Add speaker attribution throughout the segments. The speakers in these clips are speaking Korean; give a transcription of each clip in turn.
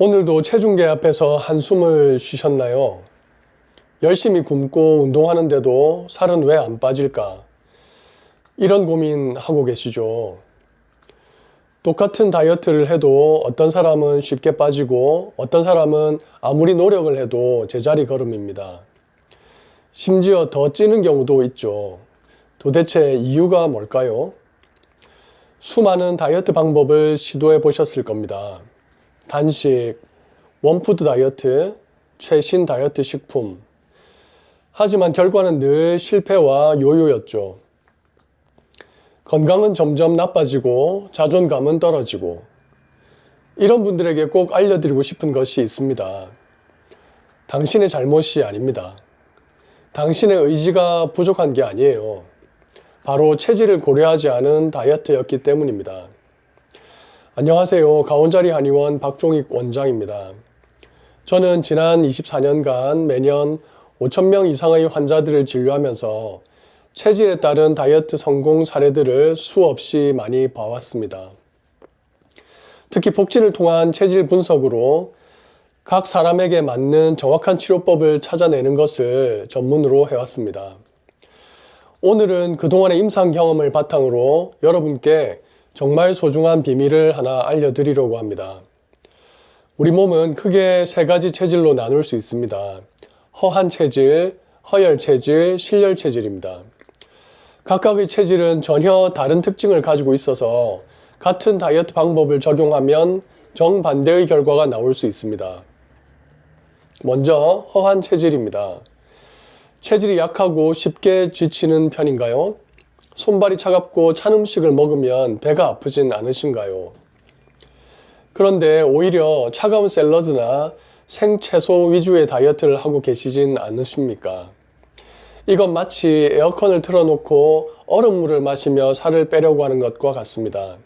Speaker 1: 오늘도 체중계 앞에서 한숨을 쉬셨나요? 열심히 굶고 운동하는데도 살은 왜 안 빠질까? 이런 고민하고 계시죠? 똑같은 다이어트를 해도 어떤 사람은 쉽게 빠지고 어떤 사람은 아무리 노력을 해도 제자리 걸음입니다. 심지어 더 찌는 경우도 있죠. 도대체 이유가 뭘까요? 수많은 다이어트 방법을 시도해 보셨을 겁니다. 단식, 원푸드 다이어트, 최신 다이어트 식품. 하지만 결과는 늘 실패와 요요였죠. 건강은 점점 나빠지고 자존감은 떨어지고. 이런 분들에게 꼭 알려드리고 싶은 것이 있습니다. 당신의 잘못이 아닙니다. 당신의 의지가 부족한 게 아니에요. 바로 체질을 고려하지 않은 다이어트였기 때문입니다. 안녕하세요. 가온자리 한의원 박종익 원장입니다. 저는 지난 24년간 매년 5,000명 이상의 환자들을 진료하면서 체질에 따른 다이어트 성공 사례들을 수없이 많이 봐왔습니다. 특히 복진을 통한 체질 분석으로 각 사람에게 맞는 정확한 치료법을 찾아내는 것을 전문으로 해왔습니다. 오늘은 그동안의 임상 경험을 바탕으로 여러분께 정말 소중한 비밀을 하나 알려드리려고 합니다. 우리 몸은 크게 세 가지 체질로 나눌 수 있습니다. 허한 체질, 허열 체질, 실열 체질입니다. 각각의 체질은 전혀 다른 특징을 가지고 있어서 같은 다이어트 방법을 적용하면 정반대의 결과가 나올 수 있습니다. 먼저 허한 체질입니다. 체질이 약하고 쉽게 지치는 편인가요? 손발이 차갑고 찬 음식을 먹으면 배가 아프진 않으신가요? 그런데 오히려 차가운 샐러드나 생채소 위주의 다이어트를 하고 계시진 않으십니까? 이건 마치 에어컨을 틀어놓고 얼음물을 마시며 살을 빼려고 하는 것과 같습니다.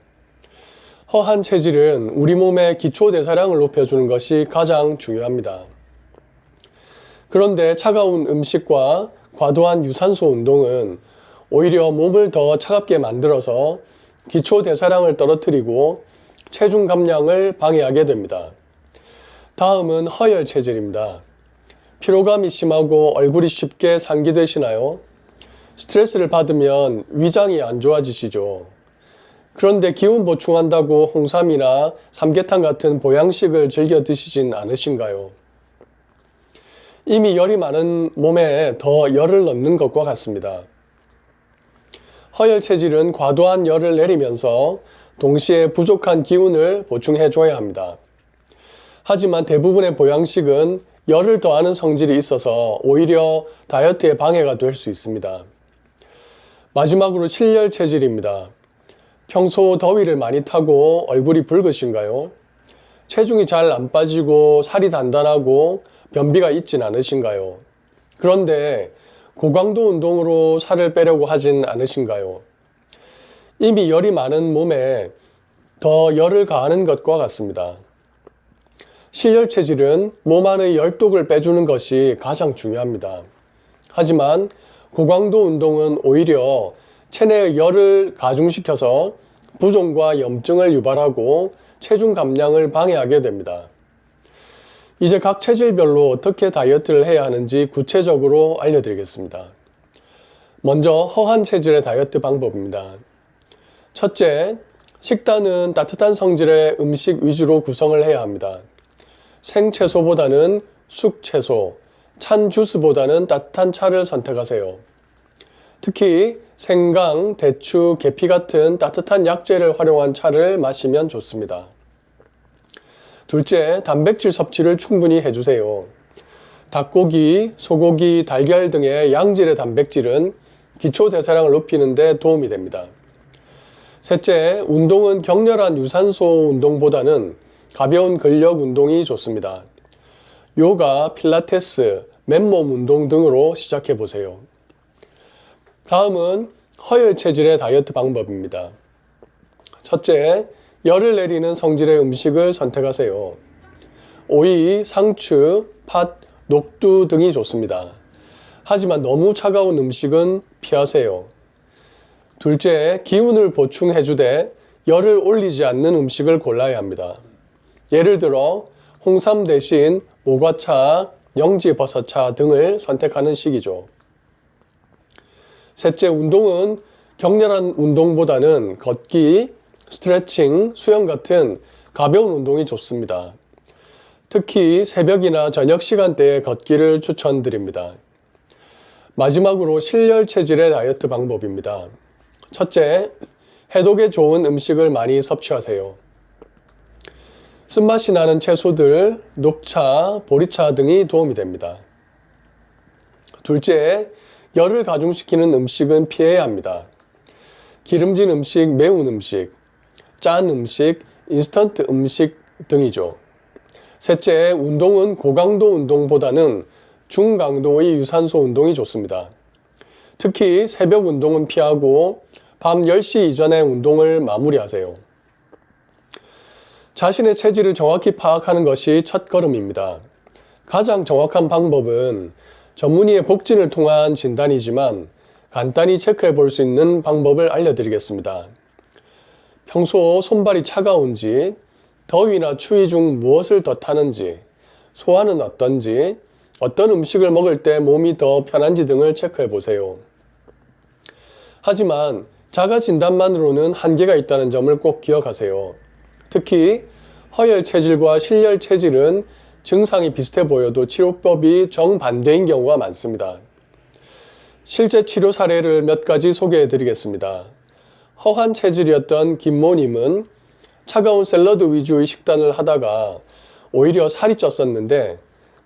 Speaker 1: 허한 체질은 우리 몸의 기초 대사량을 높여주는 것이 가장 중요합니다. 그런데 차가운 음식과 과도한 유산소 운동은 오히려 몸을 더 차갑게 만들어서 기초 대사량을 떨어뜨리고 체중 감량을 방해하게 됩니다. 다음은 허열 체질입니다. 피로감이 심하고 얼굴이 쉽게 상기되시나요? 스트레스를 받으면 위장이 안 좋아지시죠. 그런데 기운 보충한다고 홍삼이나 삼계탕 같은 보양식을 즐겨 드시진 않으신가요? 이미 열이 많은 몸에 더 열을 넣는 것과 같습니다. 허열 체질은 과도한 열을 내리면서 동시에 부족한 기운을 보충해 줘야 합니다. 하지만 대부분의 보양식은 열을 더하는 성질이 있어서 오히려 다이어트에 방해가 될 수 있습니다. 마지막으로 실열 체질입니다. 평소 더위를 많이 타고 얼굴이 붉으신가요? 체중이 잘 안 빠지고 살이 단단하고 변비가 있진 않으신가요? 그런데 고강도 운동으로 살을 빼려고 하진 않으신가요? 이미 열이 많은 몸에 더 열을 가하는 것과 같습니다. 실열 체질은 몸 안의 열독을 빼주는 것이 가장 중요합니다. 하지만 고강도 운동은 오히려 체내의 열을 가중시켜서 부종과 염증을 유발하고 체중 감량을 방해하게 됩니다. 이제 각 체질별로 어떻게 다이어트를 해야 하는지 구체적으로 알려드리겠습니다. 먼저 허한 체질의 다이어트 방법입니다. 첫째, 식단은 따뜻한 성질의 음식 위주로 구성을 해야 합니다. 생채소보다는 숙채소, 찬 주스보다는 따뜻한 차를 선택하세요. 특히 생강, 대추, 계피 같은 따뜻한 약재를 활용한 차를 마시면 좋습니다. 둘째, 단백질 섭취를 충분히 해주세요. 닭고기, 소고기, 달걀 등의 양질의 단백질은 기초 대사량을 높이는 데 도움이 됩니다. 셋째, 운동은 격렬한 유산소 운동보다는 가벼운 근력 운동이 좋습니다. 요가, 필라테스, 맨몸 운동 등으로 시작해 보세요. 다음은 허열 체질의 다이어트 방법입니다. 첫째, 열을 내리는 성질의 음식을 선택하세요. 오이, 상추, 팥, 녹두 등이 좋습니다. 하지만 너무 차가운 음식은 피하세요. 둘째, 기운을 보충해주되 열을 올리지 않는 음식을 골라야 합니다. 예를 들어 홍삼 대신 모과차, 영지버섯차 등을 선택하는 시기죠. 셋째, 운동은 격렬한 운동보다는 걷기, 스트레칭, 수영 같은 가벼운 운동이 좋습니다. 특히 새벽이나 저녁 시간대에 걷기를 추천드립니다. 마지막으로 실열 체질의 다이어트 방법입니다. 첫째, 해독에 좋은 음식을 많이 섭취하세요. 쓴맛이 나는 채소들, 녹차, 보리차 등이 도움이 됩니다. 둘째, 열을 가중시키는 음식은 피해야 합니다. 기름진 음식, 매운 음식, 짠 음식, 인스턴트 음식 등이죠. 셋째, 운동은 고강도 운동보다는 중강도의 유산소 운동이 좋습니다. 특히 새벽 운동은 피하고 밤 10시 이전에 운동을 마무리하세요. 자신의 체질을 정확히 파악하는 것이 첫걸음입니다. 가장 정확한 방법은 전문의의 복진을 통한 진단이지만 간단히 체크해 볼 수 있는 방법을 알려드리겠습니다. 평소 손발이 차가운지, 더위나 추위 중 무엇을 더 타는지, 소화는 어떤지, 어떤 음식을 먹을 때 몸이 더 편한지 등을 체크해 보세요. 하지만 자가 진단만으로는 한계가 있다는 점을 꼭 기억하세요. 특히 허열 체질과 실열 체질은 증상이 비슷해 보여도 치료법이 정반대인 경우가 많습니다. 실제 치료 사례를 몇 가지 소개해 드리겠습니다. 허한 체질이었던 김모님은 차가운 샐러드 위주의 식단을 하다가 오히려 살이 쪘었는데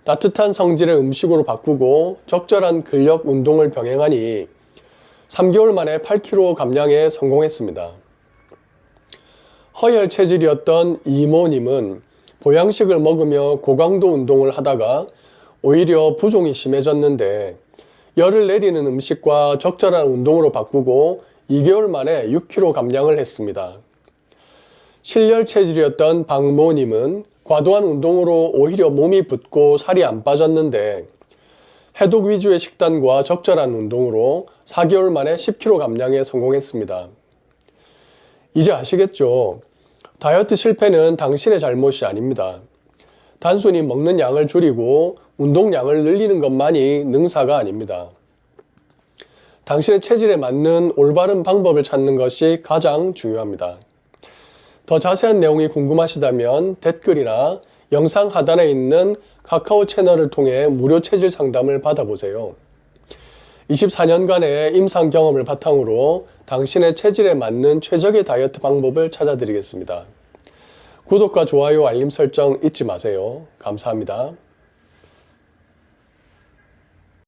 Speaker 1: 따뜻한 성질의 음식으로 바꾸고 적절한 근력 운동을 병행하니 3개월 만에 8kg 감량에 성공했습니다. 허열 체질이었던 이모님은 보양식을 먹으며 고강도 운동을 하다가 오히려 부종이 심해졌는데 열을 내리는 음식과 적절한 운동으로 바꾸고 2개월 만에 6kg 감량을 했습니다. 실열 체질이었던 박모님은 과도한 운동으로 오히려 몸이 붓고 살이 안 빠졌는데 해독 위주의 식단과 적절한 운동으로 4개월 만에 10kg 감량에 성공했습니다. 이제 아시겠죠? 다이어트 실패는 당신의 잘못이 아닙니다. 단순히 먹는 양을 줄이고 운동량을 늘리는 것만이 능사가 아닙니다. 당신의 체질에 맞는 올바른 방법을 찾는 것이 가장 중요합니다. 더 자세한 내용이 궁금하시다면 댓글이나 영상 하단에 있는 카카오 채널을 통해 무료 체질 상담을 받아보세요. 24년간의 임상 경험을 바탕으로 당신의 체질에 맞는 최적의 다이어트 방법을 찾아드리겠습니다. 구독과 좋아요, 알림 설정 잊지 마세요. 감사합니다.